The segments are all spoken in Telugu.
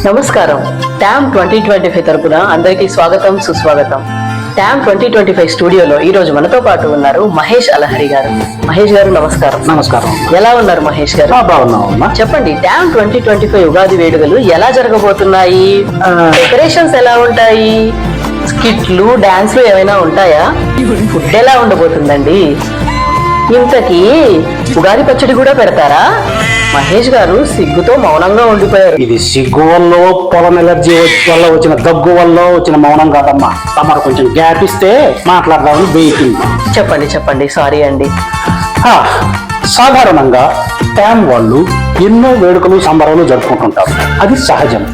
నమస్కారం. ట్యామ్ 2025 తరపున అందరికీ స్వాగతం, సుస్వాగతం. ట్యామ్ 2025 స్టూడియోలో ఈ రోజు మనతో పాటు ఉన్నారు మహేష్ అలహరి గారు. మహేష్ గారు నమస్కారం. నమస్కారం. ఎలా ఉన్నారు మహేష్ గారు? బాగున్నామమ్మా. చెప్పండి, ట్యామ్ 2025 ఉగాది వేడుకలు ఎలా జరగబోతున్నాయి? డెకరేషన్స్ ఎలా ఉంటాయి? స్కిట్లు, డాన్స్లు ఏమైనా ఉంటాయా? ఫుడ్ ఎలా ఉండబోతుందండి? ఇంతకీ ఉగాది పచ్చడి కూడా పెడతారా? మహేష్ గారు సిగ్గుతో మౌనంగా ఉండిపోయారు. ఇది సిగ్గు వల్ల, పొలం ఎలర్జీ వల్ల వచ్చిన దగ్గు వల్ల వచ్చిన మౌనం కాదమ్మా. తమరు కొంచెం గ్యాప్ ఇస్తే మాట్లాడదామని వెయిటింగ్. చెప్పండి. సారీ అండి. సాధారణంగా ట్యామ్ వాళ్ళు ఎన్నో వేడుకలు సంబరాలు జరుపుకుంటుంటారు, అది సహజం.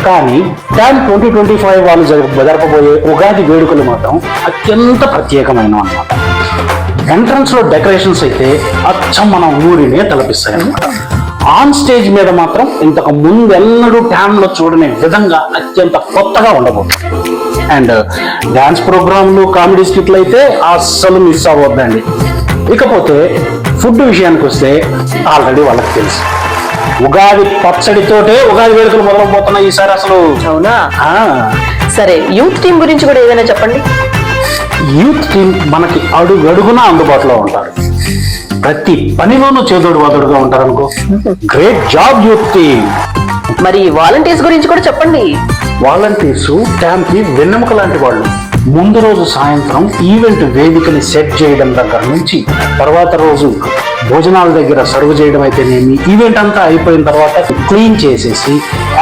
కానీ ట్యామ్ 2025 వాళ్ళు జరపబోయే ఉగాది వేడుకలు మాత్రం అత్యంత ప్రత్యేకమైన అన్నమాట. ఎంట్రన్స్ లో డెకరేషన్స్ అయితే అచ్చం మన ఊరినే తలపిస్తాయి అన్నమాట. ఆన్ స్టేజ్ మీద మాత్రం ఇంతకు ముందెన్నడూ ట్యామ్ లో చూడని విధంగా అత్యంత కొత్తగా ఉండబోతుంది. అండ్ డాన్స్ ప్రోగ్రాంలు, కామెడీ స్కిట్లు అయితే అస్సలు మిస్ అవ్వద్దండి. ఇకపోతే ఫుడ్ విషయానికి వస్తే ఆల్రెడీ వాళ్ళకి తెలుసు, ఉగాది పచ్చడితోటే ఉగాది వేడుకలు మొదలవబోతున్నాయి ఈసారి. అసలు అవునా? సరే, యూత్ టీం గురించి కూడా ఏదైనా చెప్పండి. యూత్ టీం మనకి అడుగడుగునా అందుబాటులో ఉంటారు. ప్రతి పనిలోనూ చేదోడు వాదోడుగా ఉంటారు అనుకో. Great job youth team. మరి వాలంటీర్స్ గురించి కూడా చెప్పండి. వాలంటీర్స్ ట్యామ్ కి వెన్నెముక లాంటి వాళ్ళు. ముందు రోజు సాయంత్రం ఈవెంట్ వేదికని సెట్ చేయడం దగ్గర నుంచి తర్వాత రోజు భోజనాల దగ్గర సర్వ్ చేయడం అయితేనేమి, ఈవెంట్ అంతా అయిపోయిన తర్వాత క్లీన్ చేసేసి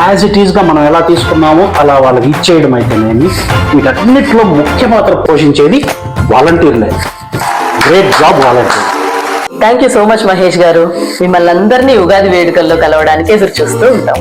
యాజ్ ఇట్ ఈస్ గా మనం ఎలా తీసుకున్నామో అలా వాళ్ళకి ఇచ్చేయడం అయితేనేమి, వీటన్నిటిలో ముఖ్య పాత్ర పోషించేది వాలంటీర్లే. Great job volunteer. Thank you so much Mahesh garu. మిమ్మల్ని అందరినీ ఉగాది వేడుకల్లో కలవడానికి ఎదురు చూస్తూ ఉంటాం.